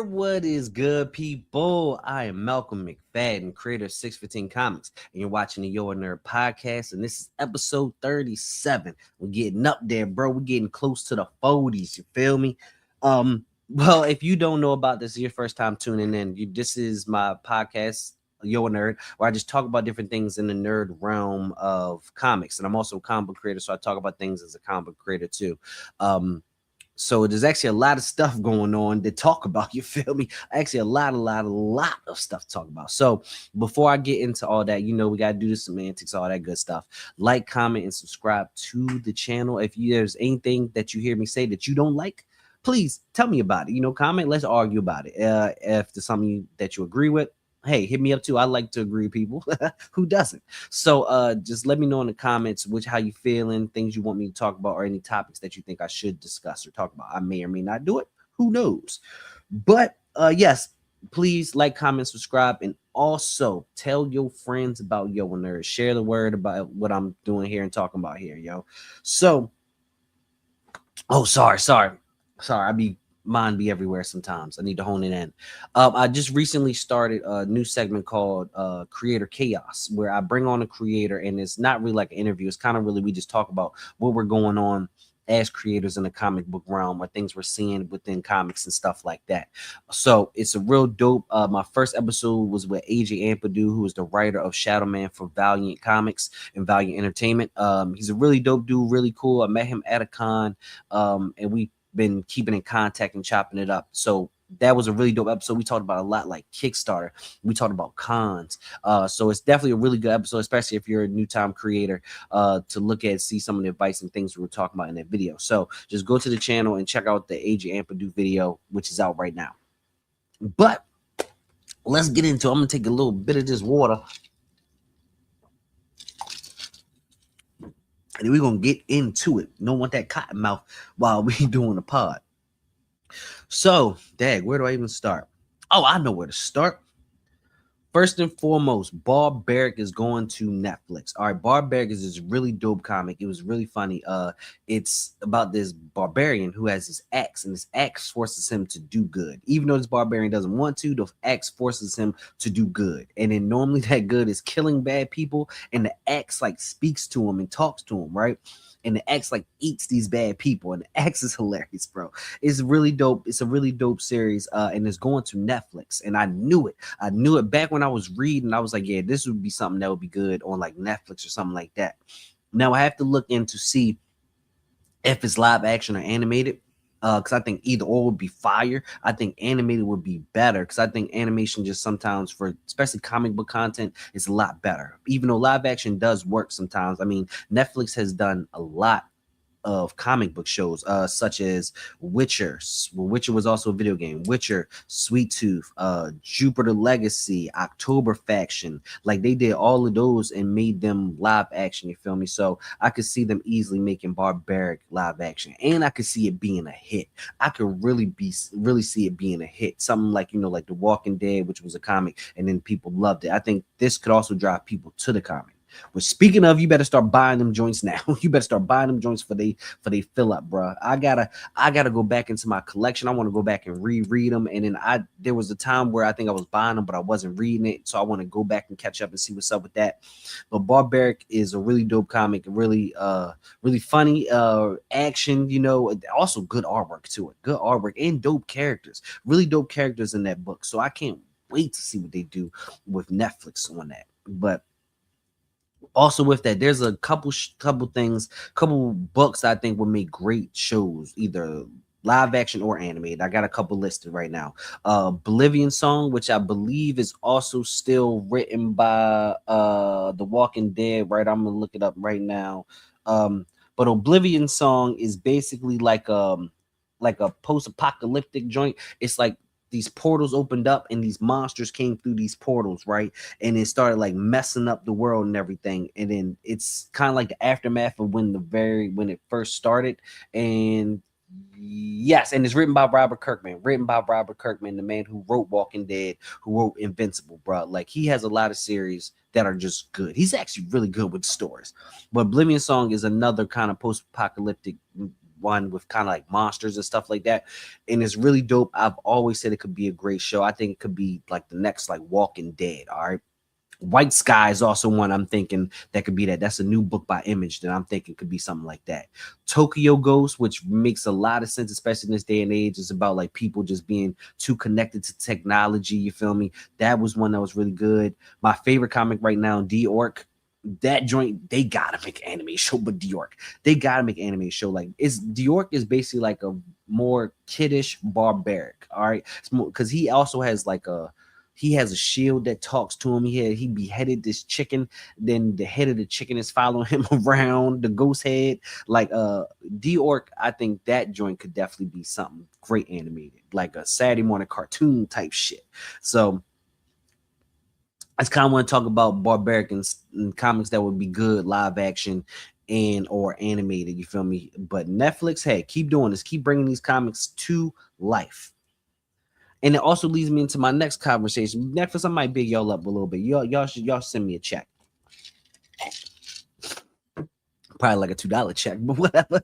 What is good, people? I am Malcolm McFadden, creator of 615 Comics, and you're watching the Yo Nerd podcast, and this is episode 37. We're getting up there, bro. We're getting close to the 40s. You feel me? Well, if you don't know about this, your first time tuning in, this is my podcast, Yo Nerd, where I just talk about different things in the nerd realm of comics, and I'm also a comic book creator, so I talk about things as a comic book creator too. So there's actually a lot of stuff going on to talk about. You feel me? Actually, a lot of stuff to talk about. So before I get into all that, we gotta do the semantics, all that good stuff. Like, comment, and subscribe to the channel. If there's anything that you hear me say that you don't like, please tell me about it. Comment. Let's argue about it. If there's something that you agree with, hey, hit me up too. I like to agree with people. Who doesn't? So just let me know in the comments how you feeling, things you want me to talk about, or any topics that you think I should discuss or talk about. I may or may not do it. Who knows? But yes, please like, comment, subscribe, and also tell your friends about Yo Nerd. Share the word about what I'm doing here and talking about here, yo. So, oh, sorry. I mind be everywhere sometimes. I need to hone it in. I just recently started a new segment called Creator Chaos, where I bring on a creator, and it's not really like an interview. It's kind of really we just talk about what we're going on as creators in the comic book realm, or things we're seeing within comics and stuff like that. So it's a real dope. My first episode was with AJ Ampadu, who is the writer of Shadow Man for Valiant Comics and Valiant Entertainment. He's a really dope dude, really cool. I met him at a con, and we been keeping in contact and chopping it up. So that was a really dope episode. We talked about a lot like Kickstarter. We talked about cons. So it's definitely a really good episode, especially if you're a new time creator, to look at, see some of the advice and things we were talking about in that video. So just go to the channel and check out the AJ Ampadu video, which is out right now. But let's get into it. I'm gonna take a little bit of this water, and we're gonna get into it. Don't want that cotton mouth while we doing the pod. So, Dag, where do I even start? Oh, I know where to start. First and foremost, Barbaric is going to Netflix. All right, Barbaric is this really dope comic. It was really funny. It's about this barbarian who has his axe, and his axe forces him to do good. Even though this barbarian doesn't want to, the axe forces him to do good. And then normally that good is killing bad people, and the axe like speaks to him and talks to him, right? And the axe like eats these bad people, and the axe is hilarious, bro. It's really dope. It's a really dope series, and it's going to Netflix. And I knew it. I knew it back when I was reading. I was like, yeah, this would be something that would be good on like Netflix or something like that. Now I have to look in to see if it's live action or animated. Because I think either or would be fire. I think animated would be better, because I think animation just sometimes, for especially comic book content, is a lot better. Even though live action does work sometimes. I mean, Netflix has done a lot of comic book shows, such as Witcher. Well, Witcher was also a video game. Witcher, Sweet Tooth, Jupiter Legacy, October Faction. Like, they did all of those and made them live action. You feel me? So I could see them easily making Barbaric live action, and I could see it being a hit. I could really see it being a hit. Something like, like The Walking Dead, which was a comic, and then people loved it. I think this could also drive people to the comic. Which, speaking of, you better start buying them joints now. You better start buying them joints for they fill up, bro. I gotta go back into my collection. I want to go back and reread them. And then there was a time where I think I was buying them, but I wasn't reading it. So I want to go back and catch up and see what's up with that. But Barbaric is a really dope comic, really funny action, also good artwork to it. Good artwork and dope characters. Really dope characters in that book. So I can't wait to see what they do with Netflix on that. But also with that, there's a couple books I think would make great shows, either live action or animated. I got a couple listed right now. Oblivion Song, which I believe is also still written by The Walking Dead, right? I'm gonna look it up right now. But Oblivion Song is basically like a post-apocalyptic joint. It's like these portals opened up and these monsters came through these portals, right? And it started like messing up the world and everything. And then it's kind of like the aftermath of when it first started. And yes, and it's written by Robert Kirkman. The man who wrote Walking Dead, who wrote Invincible, bro. Like, he has a lot of series that are just good. He's actually really good with stories. But Oblivion Song is another kind of post-apocalyptic one with kind of like monsters and stuff like that, and it's really dope. I've always said it could be a great show. I think it could be like the next like Walking Dead. All right. White Sky is also one I'm thinking that could be that. That's a new book by Image that I'm thinking could be something like that. Tokyo Ghost, which makes a lot of sense, especially in this day and age, is about like people just being too connected to technology. You feel me? That was one that was really good. My favorite comic right now, D-Orc. That joint, they gotta make an anime show, but Diorc, they gotta make an anime show. Like, it's Diorc is basically like a more kiddish Barbaric, all right? Because he also has like he has a shield that talks to him. He beheaded this chicken. Then the head of the chicken is following him around, the ghost head. Like D-Orc, I think that joint could definitely be something great animated, like a Saturday morning cartoon type shit. So I just kind of want to talk about Barbaric and comics that would be good live action and or animated. You feel me? But Netflix, hey, keep doing this. Keep bringing these comics to life. And it also leads me into my next conversation. Netflix, I might big y'all up a little bit. Y'all send me a check. Probably like a $2 check, but whatever.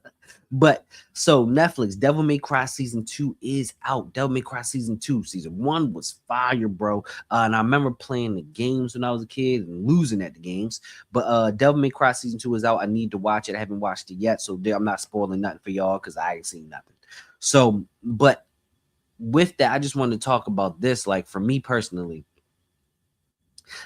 But so Netflix, Devil May Cry season 2 is out. Devil May Cry season 2, season 1 was fire, bro. And I remember playing the games when I was a kid and losing at the games. But Devil May Cry season 2 is out. I need to watch it. I haven't watched it yet, so I'm not spoiling nothing for y'all because I ain't seen nothing. So, but with that, I just wanted to talk about this. Like, for me personally,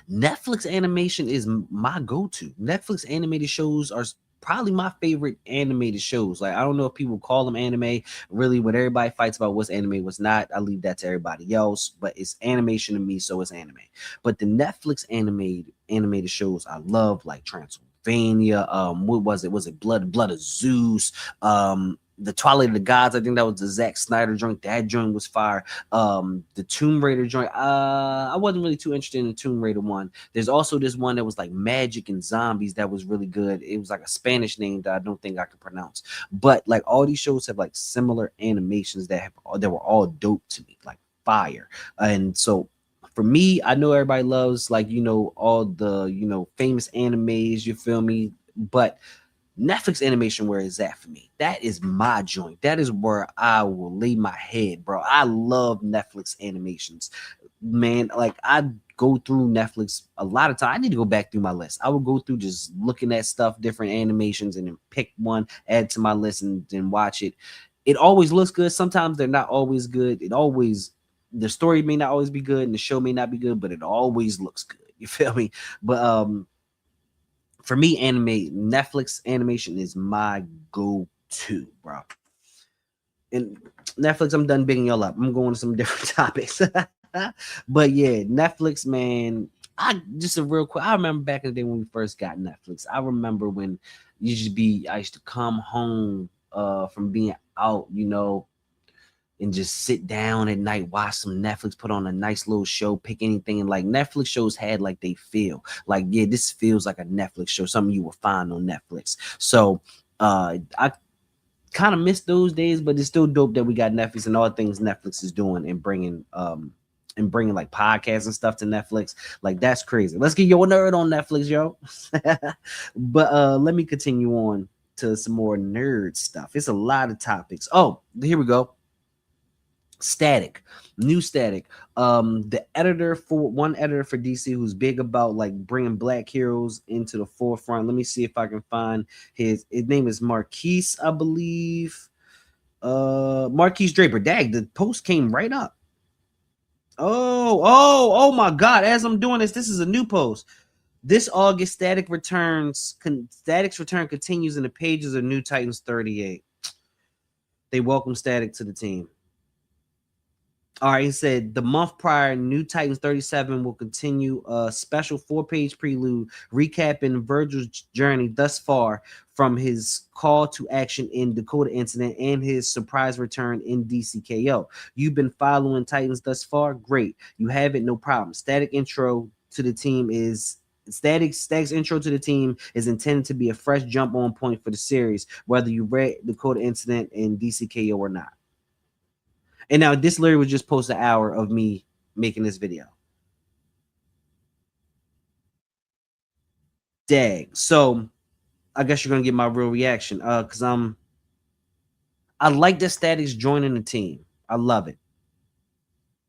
Netflix animation is my go-to. Netflix animated shows are probably my favorite animated shows. Like, I don't know if people call them anime. Really, when everybody fights about what's anime, what's not, I leave that to everybody else. But it's animation to me, so it's anime. But the Netflix animated shows I love, like Transylvania. What was it? Was it Blood of Zeus? The Twilight of the Gods, I think that was the Zack Snyder joint. That joint was fire. The Tomb Raider joint, I wasn't really too interested in the Tomb Raider one. There's also this one that was like magic and zombies that was really good. It was like a Spanish name that I don't think I can pronounce. But like all these shows have like similar animations that were all dope to me, like fire. And so for me, I know everybody loves like all the famous animes, you feel me? But Netflix animation, where is that for me? That is my joint. That is where I will lay my head, bro. I love Netflix animations, man. Like, I go through Netflix a lot of time. I need to go back through my list. I would go through just looking at stuff, different animations, and then pick one, add to my list, and then watch it. It always looks good. Sometimes they're not always good. The story may not always be good, and the show may not be good, but it always looks good. You feel me? But for me, Netflix animation is my go-to, bro. And Netflix, I'm done bigging y'all up. I'm going to some different topics. But yeah, Netflix, man. I just a real quick. I remember back in the day when we first got Netflix. I remember when I used to come home from being out, and just sit down at night, watch some Netflix, put on a nice little show, pick anything. And like Netflix shows had like they feel like, yeah, this feels like a Netflix show, something you will find on Netflix. So I kind of miss those days, but it's still dope that we got Netflix and all things Netflix is doing and bringing like podcasts and stuff to Netflix. Like, that's crazy. Let's get your nerd on Netflix, yo. But let me continue on to some more nerd stuff. It's a lot of topics. Oh, here we go. Static, new Static. The editor for DC who's big about like bringing black heroes into the forefront. Let me see if I can find his name is Marquise, I believe. Marquise Draper. Dag, the post came right up. Oh my god, as I'm doing this is a new post. This August, Static's return continues in the pages of New Titans 38. They welcome Static to the team. All right, he said the month prior, New Titans 37 will continue a special 4-page prelude recapping Virgil's journey thus far from his call to action in Dakota Incident and his surprise return in DCKO. You've been following Titans thus far? Great. You have it, no problem. Static's intro to the team is intended to be a fresh jump on point for the series, whether you read Dakota Incident and DCKO or not. And now this literally was just post an hour of me making this video. Dag. So I guess you're gonna get my real reaction. Cause I'm I like that Static's joining the team. I love it.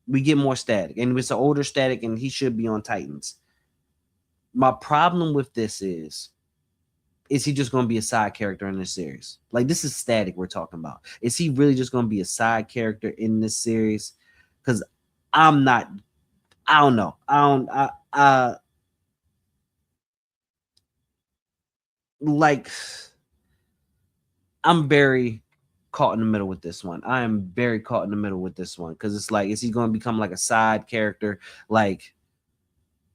We get more Static, and it's an older Static, and he should be on Titans. My problem with this is he just going to be a side character in this series? Like, this is Static we're talking about. Is he really just going to be a side character in this series? Because I'm not. I don't know. I don't. Like. I'm very caught in the middle with this one. I am very caught in the middle with this one because it's like, is he going to become like a side character? Like,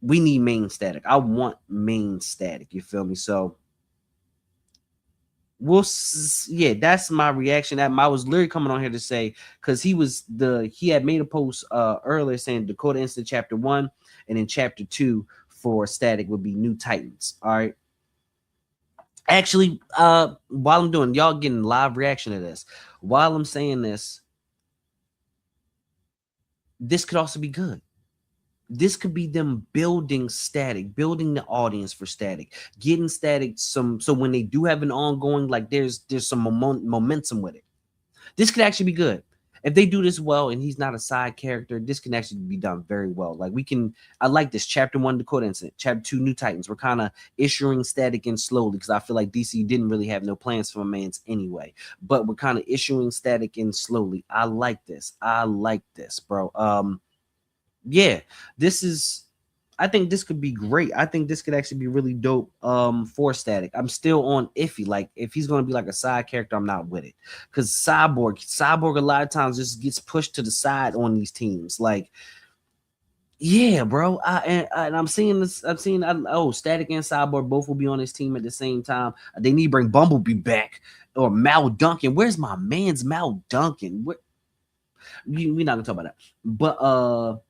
we need main Static. I want main Static. You feel me? So yeah, that's my reaction. I was literally coming on here to say, because he had made a post earlier saying Dakota Instant Chapter 1, and then Chapter 2 for Static would be New Titans. All right. Actually, while I'm doing, y'all getting live reaction to this. While I'm saying this could also be good. This could be them building Static, building the audience for Static, getting Static some. So when they do have an ongoing, like there's some momentum with it. This could actually be good. If they do this well and he's not a side character, this can actually be done very well. Like, I like this. Chapter 1, Dakota Incident. Chapter 2, New Titans. We're kind of issuing Static in slowly because I feel like DC didn't really have no plans for my man's anyway. But we're kind of issuing Static in slowly. I like this. Bro. Yeah, I think this could be great. I think this could actually be really dope for Static. I'm still on iffy. Like, if he's going to be like a side character, I'm not with it. Because Cyborg a lot of times just gets pushed to the side on these teams. Like, yeah, bro. And I'm seeing this. Static and Cyborg both will be on this team at the same time. They need to bring Bumblebee back or Mal Duncan. Where's my man's Mal Duncan? We're not gonna talk about that. But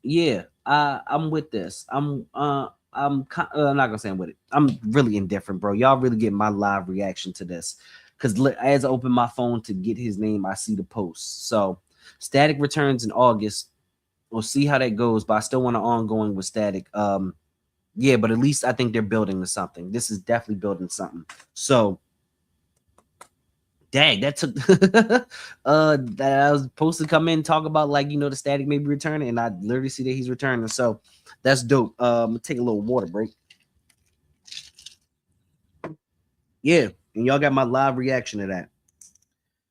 yeah, I'm with this. I'm not gonna say I'm with it. I'm really indifferent, bro. Y'all really get my live reaction to this, because as I open my phone to get his name, I see the post. So Static returns in August. We'll see how that goes, but I still want an ongoing with Static. Yeah, but at least I think they're building to something. This is definitely building something. So dang, that took that I was supposed to come in and talk about, like, the Static may be returning, and I literally see that he's returning. So that's dope. Take a little water break. Yeah, and y'all got my live reaction to that.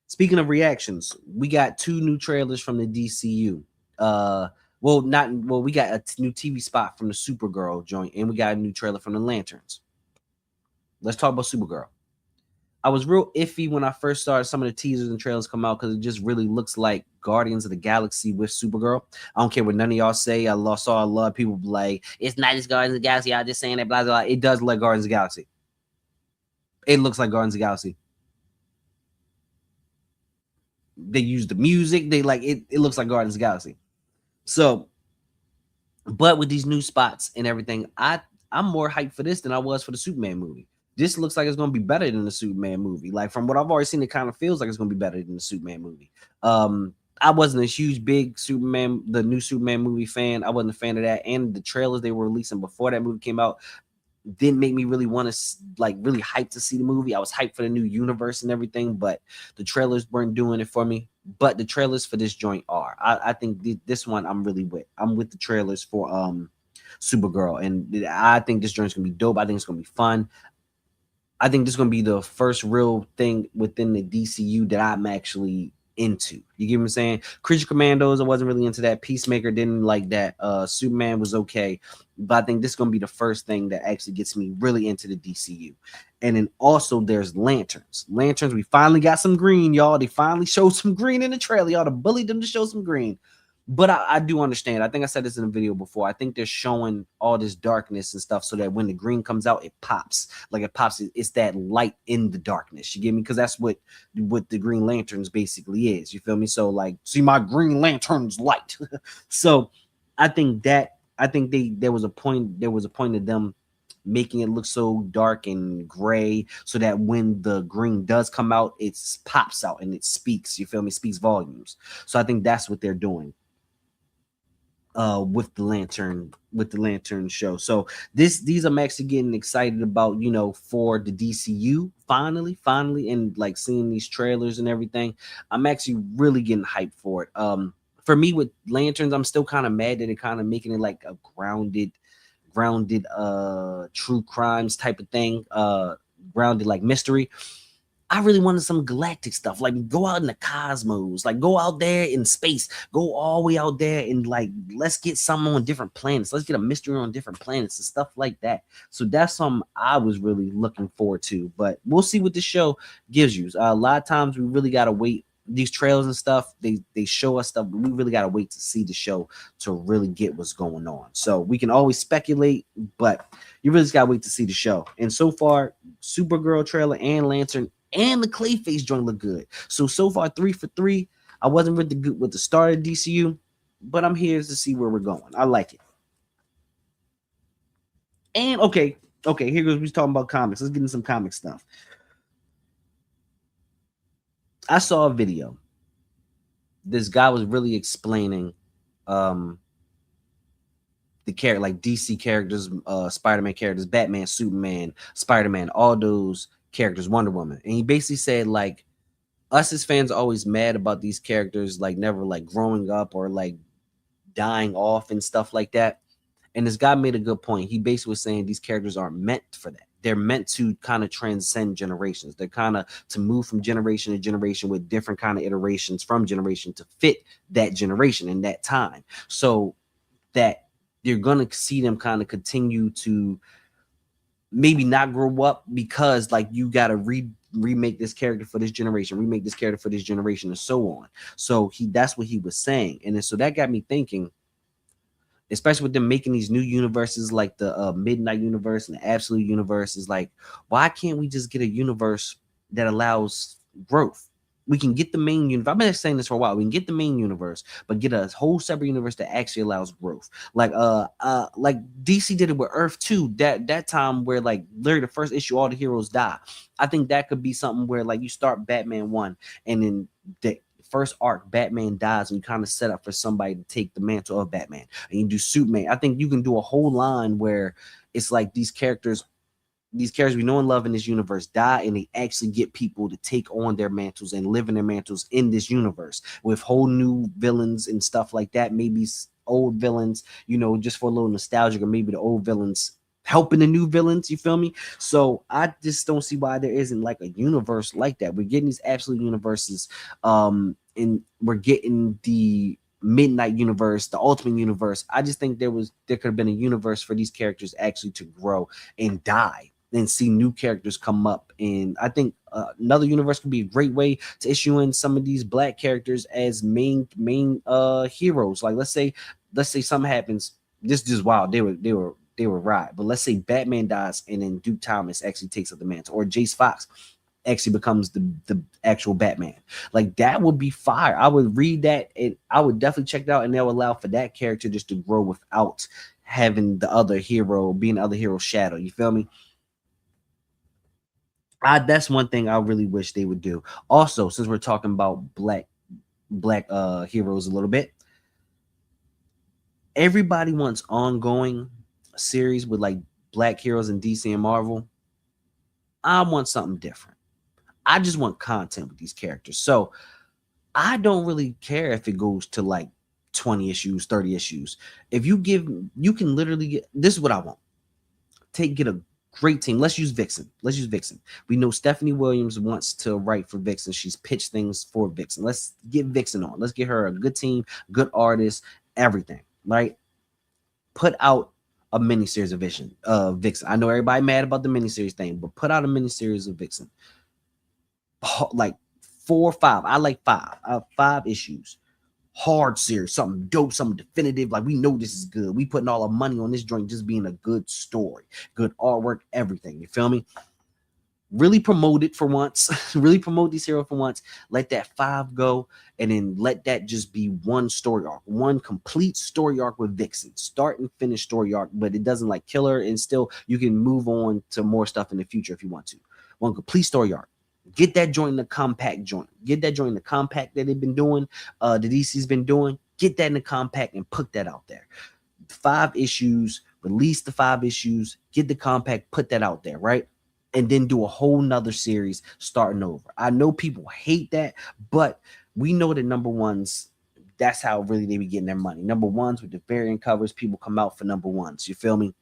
Speaking of reactions, we got 2 new trailers from the DCU. We got a new TV spot from the Supergirl joint, and we got a new trailer from the Lanterns. Let's talk about Supergirl. I was real iffy when I first started some of the teasers and trailers come out, because it just really looks like Guardians of the Galaxy with Supergirl. I don't care what none of y'all say. Saw a lot of people be like, it's not just Guardians of the Galaxy. I'm just saying that, blah, blah, blah. It does look like Guardians of the Galaxy. It looks like Guardians of the Galaxy. They use the music. They like it. It looks like Guardians of the Galaxy. So, but with these new spots and everything, I'm more hyped for this than I was for the Superman movie. This looks like it's going to be better than the Superman movie. Like, from what I've already seen, it kind of feels like it's going to be better than the Superman movie. I wasn't a huge, big the new Superman movie fan. I wasn't a fan of that. And the trailers they were releasing before that movie came out didn't make me really want to, like, really hyped to see the movie. I was hyped for the new universe and everything, but the trailers weren't doing it for me. But the trailers for this joint are. I think this one I'm really with. I'm with the trailers for Supergirl, and I think this joint's gonna be dope. I think it's gonna be fun. I think this is gonna be the first real thing within the DCU that I'm actually into. You get what I'm saying? Creature Commandos, I wasn't really into that. Peacemaker didn't like that. Superman was okay, but I think this is gonna be the first thing that actually gets me really into the DCU. And then also there's Lanterns. Lanterns, we finally got some green, y'all. They finally showed some green in the trailer. Y'all to bully them to show some green. But I do understand. I think I said this in a video before. I think they're showing all this darkness and stuff so that when the green comes out, it pops. Like, it pops. It's that light in the darkness. You get me? Because that's what the Green Lanterns basically is. You feel me? So, like, see my Green Lantern's light. So I think there was a point of them making it look so dark and gray so that when the green does come out, it pops out and it speaks. You feel me? Speaks volumes. So I think that's what they're doing. with the Lantern show. So these I'm actually getting excited about, you know, for the DCU finally, and like seeing these trailers and everything. I'm actually really getting hyped for it. For me with Lanterns, I'm still kind of mad that they're kind of making it like a grounded true crimes type of thing, grounded like mystery. I really wanted some galactic stuff. Like go out in the cosmos, like go out there in space, go all the way out there and like let's get something on different planets. Let's get a mystery on different planets and stuff like that. So that's something I was really looking forward to. But we'll see what the show gives you. A lot of times we really gotta wait. These trails and stuff, they show us stuff, but we really gotta wait to see the show to really get what's going on. So we can always speculate, but you really just gotta wait to see the show. And so far, Supergirl trailer and Lantern and the Clayface joint look good. So far 3 for 3. I wasn't really good with the start of DCU, but I'm here to see where we're going. I like it. And okay, here goes. We talking about comics. Let's get into some comic stuff. I saw a video. This guy was really explaining um the character, like DC characters, Spider-Man characters, Batman, Superman, Spider-Man, all those characters, Wonder Woman. And he basically said like us as fans are always mad about these characters like never like growing up or like dying off and stuff like that. And this guy made a good point. He basically was saying these characters aren't meant for that. They're meant to kind of transcend generations. They're kind of to move from generation to generation with different kind of iterations from generation to fit that generation in that time. So that you're gonna see them kind of continue to maybe not grow up because like you gotta remake this character for this generation, remake this character for this generation, and so on. So that's what he was saying, and then so that got me thinking, especially with them making these new universes like the Midnight Universe and the Absolute Universe, is like, why can't we just get a universe that allows growth? We can get the main universe. I've been saying this for a while. We can get the main universe, but get a whole separate universe that actually allows growth. Like DC did it with Earth 2, that time where like literally the first issue, all the heroes die. I think that could be something where like you start Batman 1 and then the first arc, Batman dies, and you kind of set up for somebody to take the mantle of Batman. And you do Superman. I think you can do a whole line where it's like these characters we know and love in this universe die, and they actually get people to take on their mantles and live in their mantles in this universe with whole new villains and stuff like that. Maybe old villains, you know, just for a little nostalgia, or maybe the old villains helping the new villains. You feel me? So I just don't see why there isn't like a universe like that. We're getting these absolute universes, and we're getting the Midnight Universe, the Ultimate Universe. I just think there could have been a universe for these characters actually to grow and die and see new characters come up. And I think another universe could be a great way to issue in some of these black characters as main heroes. Like let's say something happens. This is just wild. They were right. But let's say Batman dies and then Duke Thomas actually takes up the mantle, or Jace Fox actually becomes the actual Batman. Like that would be fire. I would read that and I would definitely check it out, and they'll allow for that character just to grow without having the other hero being the other hero's shadow. You feel me? That's one thing I really wish they would do. Also, since we're talking about black heroes a little bit, everybody wants ongoing series with like black heroes in DC and Marvel. I want something different. I just want content with these characters. So I don't really care if it goes to like 20 issues, 30 issues. If you can literally get, this is what I want. Get a great team. Let's use Vixen. We know Stephanie Williams wants to write for Vixen. She's pitched things for Vixen. Let's get Vixen on. Let's get her a good team, good artist, everything, right? Put out a miniseries of Vixen. I know everybody mad about the miniseries thing, but put out a miniseries of Vixen. Like 4 or 5. I like 5. 5 issues. Hard series, something dope, something definitive. Like we know this is good. We putting all our money on this joint just being a good story, good artwork, everything. You feel me? Really promote it for once. Really promote these heroes for once. Let that 5 go, and then let that just be one story arc, one complete story arc with Vixen. Start and finish story arc, but it doesn't like kill her, and still you can move on to more stuff in the future if you want to. One complete story arc. Get that joint in the compact joint. Get that joint in the compact that they've been doing, the DC's been doing. Get that in the compact and put that out there. 5 issues, release the 5 issues, get the compact, put that out there, right? And then do a whole nother series starting over. I know people hate that, but we know that number ones, that's how really they be getting their money. Number ones with the variant covers, people come out for number ones. You feel me?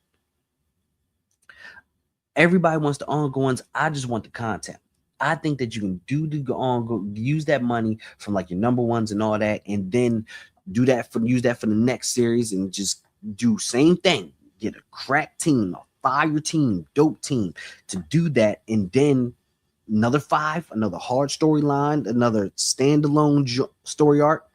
Everybody wants the ongoings. I just want the content. I think that you can do the ongoing, use that money from like your number ones and all that, and then use that for the next series and just do same thing. Get a crack team, a fire team, dope team to do that, and then another 5, another hard storyline, another standalone story arc,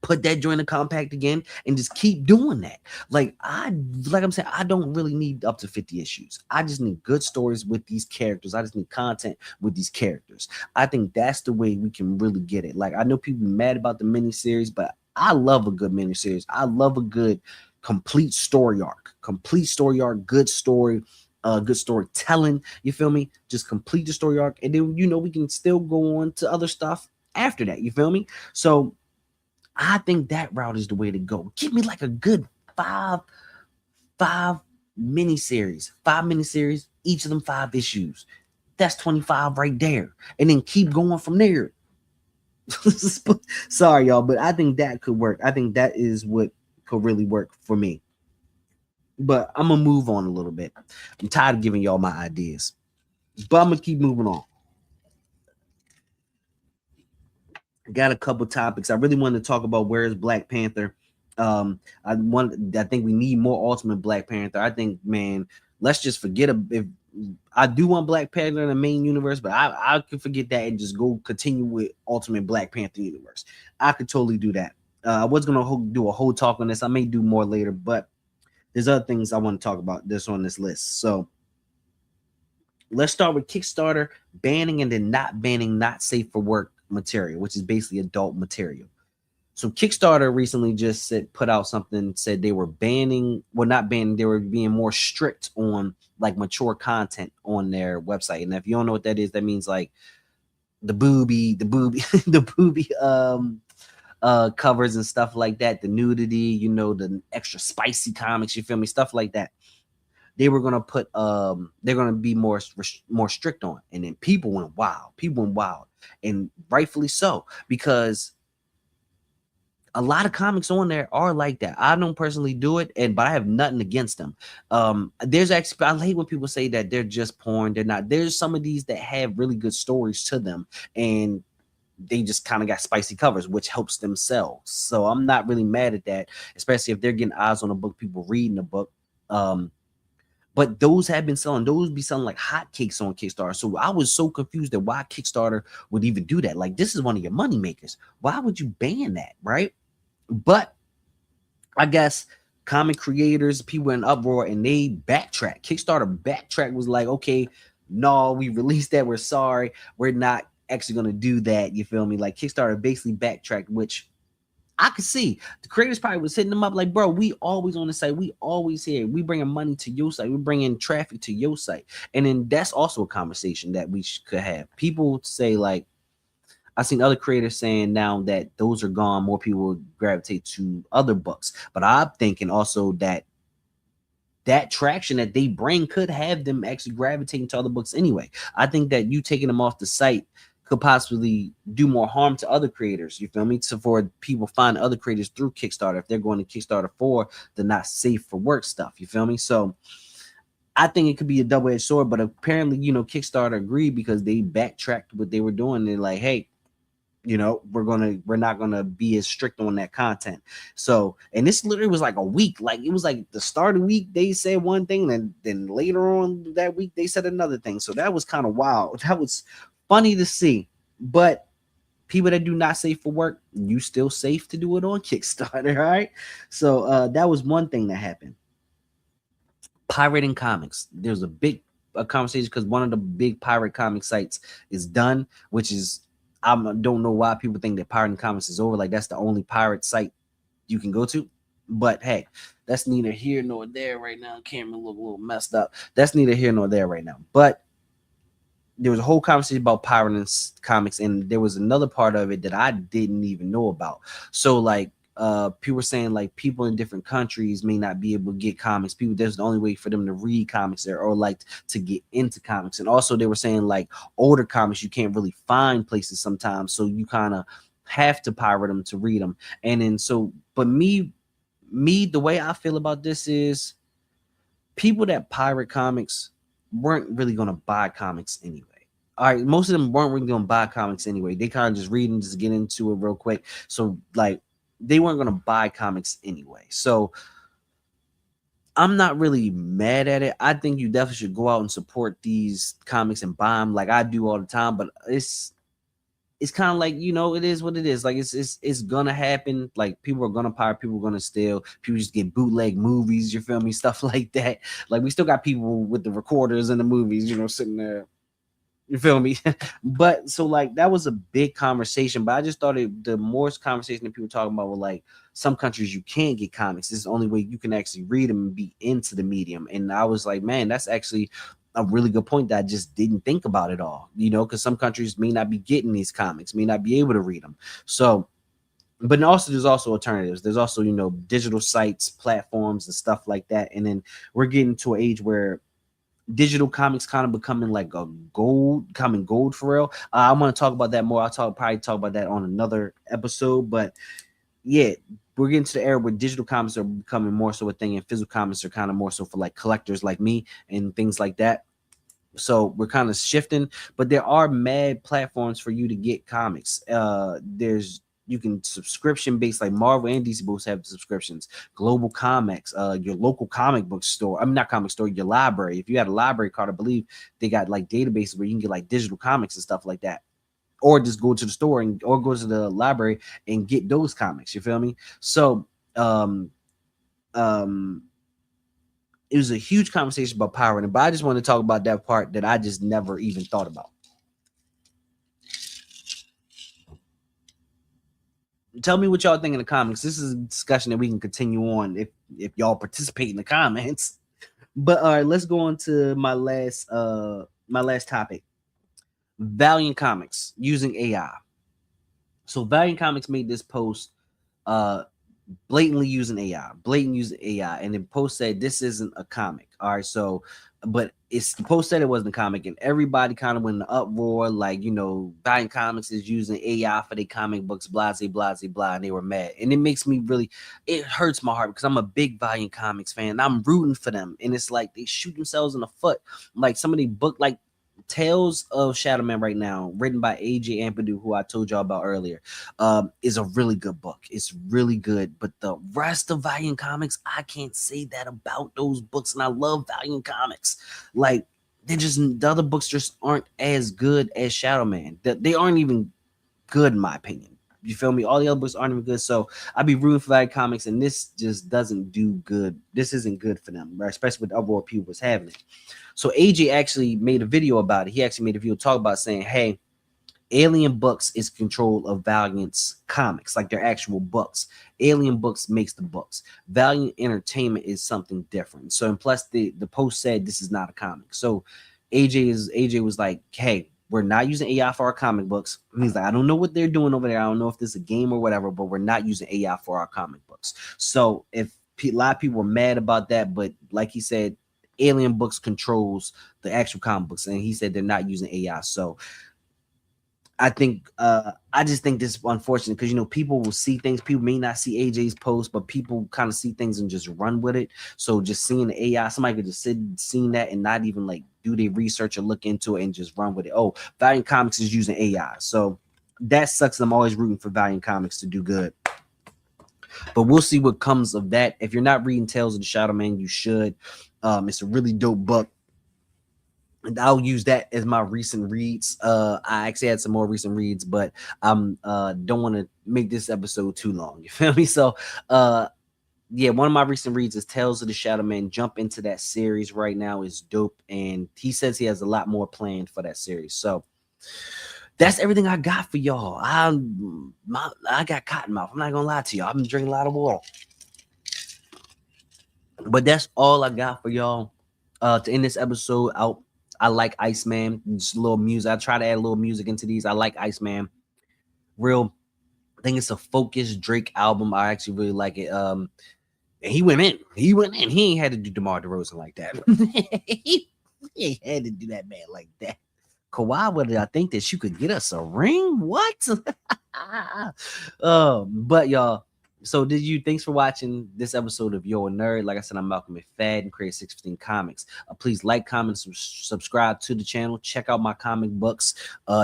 put that joint in compact again and just keep doing that. Like I'm saying, I don't really need up to 50 issues. I just need good stories with these characters. I just need content with these characters. I think that's the way we can really get it. Like, I know people be mad about the miniseries, but I love a good miniseries. I love a good complete story arc, good story, good storytelling. You feel me? Just complete the story arc, and then we can still go on to other stuff after that. You feel me? So I think that route is the way to go. Give me like a good five miniseries, each of them 5 issues. That's 25 right there. And then keep going from there. Sorry, y'all, but I think that could work. I think that is what could really work for me. But I'm going to move on a little bit. I'm tired of giving y'all my ideas. But I'm going to keep moving on. Got a couple topics. I really wanted to talk about where is Black Panther. I think we need more Ultimate Black Panther. I think, man, let's just forget if I do want Black Panther in the main universe, but I could forget that and just go continue with Ultimate Black Panther universe. I could totally do that. I was gonna do a whole talk on this. I may do more later, but there's other things I want to talk about this on this list. So let's start with Kickstarter banning and then not banning not safe for work material, which is basically adult material. So Kickstarter recently just put out something, said they were not banning, they were being more strict on like mature content on their website. And if you don't know what that is, that means like the booby covers and stuff like that, the nudity, the extra spicy comics, you feel me, stuff like that. They were gonna put they're gonna be more strict on, and then people went wild, and rightfully so, because a lot of comics on there are like that. I don't personally do it, but I have nothing against them. There's actually, I hate when people say that they're just porn. They're not. There's some of these that have really good stories to them, and they just kind of got spicy covers, which helps them sell. So I'm not really mad at that, especially if they're getting eyes on a book, people reading the book. But those have been selling. Those be selling like hotcakes on Kickstarter. So I was so confused at why Kickstarter would even do that. Like, this is one of your money makers. Why would you ban that, right? But I guess comic creators, people in uproar, and they backtrack. Kickstarter backtrack, was like, okay, no, we released that. We're sorry. We're not actually going to do that. You feel me? Like, Kickstarter basically backtracked, which I could see. The creators probably was hitting them up like, bro, we always on the site. We always here. We bringing money to your site. We bringing traffic to your site. And then that's also a conversation that we could have. People say, like, I've seen other creators saying now that those are gone, more people gravitate to other books. But I'm thinking also that traction that they bring could have them actually gravitating to other books anyway. I think that you taking them off the site could possibly do more harm to other creators. You feel me? So for people find other creators through Kickstarter, if they're going to Kickstarter for the not safe for work stuff. You feel me? So I think it could be a double-edged sword, but apparently, Kickstarter agreed because they backtracked what they were doing. They're like, hey, we're not gonna be as strict on that content. So, and this literally was like a week. Like, it was like the start of the week they said one thing, and then later on that week they said another thing. So that was kind of wild. That was funny to see. But people that do not safe for work, you still safe to do it on Kickstarter, all right? So that was one thing that happened. Pirating comics. There's a big conversation because one of the big pirate comic sites is done, which is, I don't know why people think that pirating comics is over. Like, that's the only pirate site you can go to. But hey, that's neither here nor there right now. Camera look a little messed up. That's neither here nor there right now. But there was a whole conversation about pirating comics, and there was another part of it that I didn't even know about. So like people were saying like people in different countries may not be able to get comics. People, there's the only way for them to read comics there or like to get into comics. And also they were saying like older comics you can't really find places sometimes, so you kind of have to pirate them to read them. And then so but me the way I feel about this is people that pirate comics weren't really going to buy comics anyway. All right, most of them weren't really going to buy comics anyway. They kind of just read and just get into it real quick. So like they weren't going to buy comics anyway. So I'm not really mad at it. I think you definitely should go out and support these comics and buy them like I do all the time. But it's kind of like, you know, it is what it is. Like it's gonna happen. Like people are gonna pirate, people are gonna steal, people just get bootleg movies, you feel me, stuff like that. Like we still got people with the recorders in the movies, you know, sitting there, you feel me. But so like that was a big conversation, but I just thought the more conversation that people talking about were like some countries you can't get comics. This is the only way you can actually read them and be into the medium. And I was like, man, that's actually a really good point that I just didn't think about at all, you know, because some countries may not be getting these comics, may not be able to read them. So, but also there's also alternatives. There's also, you know, digital sites, platforms, and stuff like that. And then we're getting to an age where digital comics kind of becoming like a gold for real. I want to talk about that more. Probably talk about that on another episode. But yeah, we're getting to the era where digital comics are becoming more so a thing, and physical comics are kind of more so for like collectors like me and things like that. So we're kind of shifting, but there are mad platforms for you to get comics. There's you can subscription based like Marvel and DC books have subscriptions. Global Comics, your local comic book store. I'm not comic store, your library. If you had a library card, I believe they got like databases where you can get like digital comics and stuff like that. Or just go to the store and or go to the library and get those comics. You feel me? So um um it was a huge conversation about pirating, but I just want to talk about that part that I just never even thought about. Tell me what y'all think in the comments. This is a discussion that we can continue on if y'all participate in the comments. But all right, let's go on to my last topic. Valiant Comics using AI. So Valiant Comics made this post uh blatantly using AI, and then post said this isn't a comic. All right, so but it's the post said it wasn't a comic, and everybody kind of went in an uproar, like, you know, Valiant Comics is using AI for their comic books, blah, and they were mad. And it makes me really, it hurts my heart because I'm a big Valiant Comics fan, and I'm rooting for them, and it's like they shoot themselves in the foot. Like somebody book like Tales of Shadow Man right now, written by AJ Ampadu, who I told y'all about earlier, is a really good book. It's really good, but the rest of Valiant Comics, I can't say that about those books, and I love Valiant Comics. Like they just the other books just aren't as good as Shadow Man. They aren't even good in my opinion. You feel me? All the other books aren't even good. So I'd be rooting for Valiant Comics, and this just doesn't do good. This isn't good for them, right? Especially with the uproar people was having it. So AJ actually made a video about it. He actually made a video talk about saying, hey, Alien Books is control of Valiant's comics, like their actual books. Alien Books makes the books. Valiant Entertainment is something different. So, and plus the post said this is not a comic. So AJ was like, hey, we're not using AI for our comic books. He's like, I don't know what they're doing over there. I don't know if this is a game or whatever, but we're not using AI for our comic books. So if a lot of people were mad about that, but like he said, Alien Books controls the actual comic books, and he said they're not using AI. So I just think this is unfortunate because, you know, people will see things. People may not see AJ's post, but people kind of see things and just run with it. So just seeing the AI, somebody could just seeing that and not even like do their research or look into it and just run with it. Oh, Valiant Comics is using AI. So that sucks. I'm always rooting for Valiant Comics to do good. But we'll see what comes of that. If you're not reading Tales of the Shadow Man, you should. It's a really dope book. And I'll use that as my recent reads. I actually had some more recent reads, but I'm don't want to make this episode too long. You feel me? So yeah, one of my recent reads is Tales of the Shadow Man. Jump into that series right now. Is dope. And he says he has a lot more planned for that series. So that's everything I got for y'all. I got cotton mouth. I'm not gonna lie to y'all. I've been drinking a lot of water. But that's all I got for y'all to end this episode out. I like Iceman. Just a little music. I try to add a little music into these. I like Iceman. Real. I think it's a focused Drake album. I actually really like it. And he went in. He went in. He ain't had to do DeMar DeRozan like that. he ain't had to do that man like that. Kawhi, what did I think that you could get us a ring? What? But y'all, so did you? Thanks for watching this episode of Yo Nerd. Like I said, I'm Malcolm McFadden, creator 615 Comics. Please like, comment, subscribe to the channel. Check out my comic books.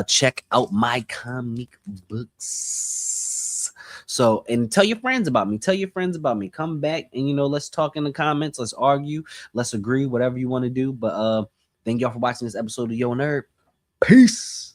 Check out my comic books. So, and tell your friends about me. Tell your friends about me. Come back and let's talk in the comments. Let's argue. Let's agree. Whatever you want to do. But thank y'all for watching this episode of Yo Nerd. Peace.